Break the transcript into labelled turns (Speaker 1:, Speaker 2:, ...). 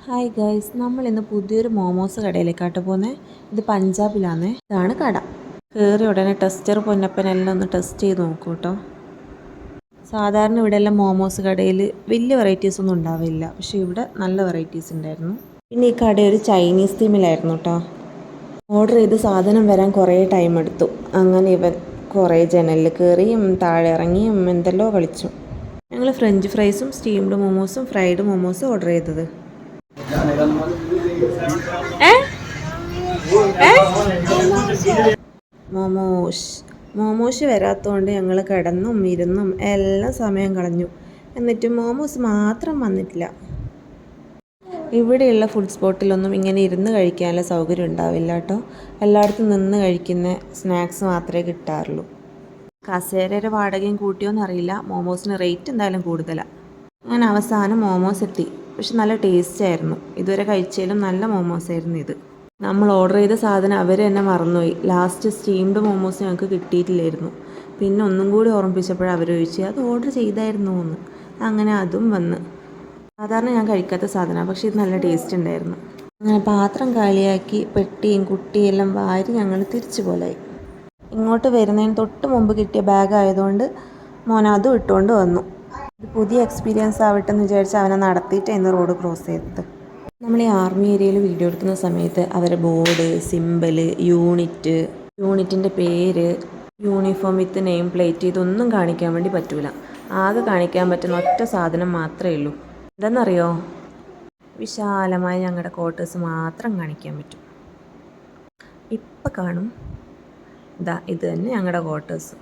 Speaker 1: Hi guys, നമ്മൾ ഇന്ന് പുതിയൊരു മോമോസ് കടയിലേക്കാട്ട് പോകുന്നത്. ഇത് പഞ്ചാബിലാണ്. ഇതാണ് കട. കയറി ഉടനെ ടെസ്റ്റർ പൊന്നപ്പനെല്ലാം ഒന്ന് ടെസ്റ്റ് ചെയ്ത് നോക്കൂ കേട്ടോ. സാധാരണ ഇവിടെ എല്ലാം മോമോസ് കടയിൽ വലിയ വെറൈറ്റീസ് ഒന്നും ഉണ്ടാവില്ല, പക്ഷേ ഇവിടെ നല്ല വെറൈറ്റീസ് ഉണ്ടായിരുന്നു. പിന്നെ ഈ കട ഒരു ചൈനീസ് തീമിലായിരുന്നു കേട്ടോ. ഓർഡർ ചെയ്ത് സാധനം വരാൻ കുറേ ടൈം എടുത്തു. അങ്ങനെ ഇവൻ കുറേ ജനലിൽ കയറിയും താഴെ ഇറങ്ങിയും എന്തെല്ലോ കളിച്ചു. ഞങ്ങൾ ഫ്രഞ്ച് ഫ്രൈസും സ്റ്റീംഡ് മോമോസും ഫ്രൈഡ് മോമോസും ഓർഡർ ചെയ്തത്. മോമോസ് വരാത്തതുകൊണ്ട് ഞങ്ങൾ കിടന്നും ഇരുന്നും എല്ലാം സമയം കളഞ്ഞു. എന്നിട്ടും മോമോസ് മാത്രം വന്നിട്ടില്ല. ഇവിടെയുള്ള ഫുഡ് സ്പോട്ടിലൊന്നും ഇങ്ങനെ ഇരുന്ന് കഴിക്കാനുള്ള സൗകര്യം ഉണ്ടാവില്ല കേട്ടോ. എല്ലായിടത്തും നിന്ന് കഴിക്കുന്ന സ്നാക്സ് മാത്രമേ കിട്ടാറുള്ളൂ. കസേരയുടെ വാടകയും കൂട്ടിയോന്നറിയില്ല, മോമോസിന് റേറ്റ് എന്തായാലും കൂടുതലാണ്. അങ്ങനെ അവസാനം മോമോസ് എത്തി. പക്ഷെ നല്ല ടേസ്റ്റ് ആയിരുന്നു. ഇതുവരെ കഴിച്ചതിലും നല്ല മോമോസ് ആയിരുന്നു ഇത്. നമ്മൾ ഓർഡർ ചെയ്ത സാധനം അവർ തന്നെ മറന്നുപോയി. ലാസ്റ്റ് സ്റ്റീംഡ് മോമോസ് ഞങ്ങൾക്ക് കിട്ടിയിട്ടില്ലായിരുന്നു. പിന്നെ ഒന്നും കൂടി ഓർമ്മിപ്പിച്ചപ്പോഴാണ് അവർ ചോദിച്ചത് അത് ഓർഡർ ചെയ്തായിരുന്നു എന്ന്. അങ്ങനെ അതും വന്ന്. സാധാരണ ഞാൻ കഴിക്കാത്ത സാധനമാണ്, പക്ഷേ ഇത് നല്ല ടേസ്റ്റ് ഉണ്ടായിരുന്നു. അങ്ങനെ പാത്രം കാലിയാക്കി പെട്ടിയും കുട്ടിയും എല്ലാം വാരി ഞങ്ങൾ തിരിച്ചു പോലായി. ഇങ്ങോട്ട് വരുന്നതിന് തൊട്ട് മുമ്പ് കിട്ടിയ ബാഗ് ആയതുകൊണ്ട് മോൻ അതും ഇട്ടുകൊണ്ട് വന്നു. ഒരു പുതിയ എക്സ്പീരിയൻസ് ആവട്ടെ എന്ന് വിചാരിച്ച് അവനെ നടത്തിയിട്ട് ഇന്ന് റോഡ് ക്രോസ് ചെയ്തത്. നമ്മൾ ഈ ആർമി ഏരിയയിൽ വീഡിയോ എടുക്കുന്ന സമയത്ത് അവരെ ബോർഡ്, സിമ്പല്, യൂണിറ്റിൻ്റെ പേര്, യൂണിഫോം വിത്ത് നെയിം പ്ലേറ്റ് ഇതൊന്നും കാണിക്കാൻ വേണ്ടി പറ്റൂല. ആകെ കാണിക്കാൻ പറ്റുന്ന ഒറ്റ സാധനം മാത്രമേ ഉള്ളൂ. എന്താണെന്നറിയോ? വിശാലമായ ഞങ്ങളുടെ ക്വാർട്ടേഴ്സ് മാത്രം കാണിക്കാൻ പറ്റും. ഇപ്പം കാണും. ഇത് തന്നെ ഞങ്ങളുടെ ക്വാർട്ടേഴ്സ്.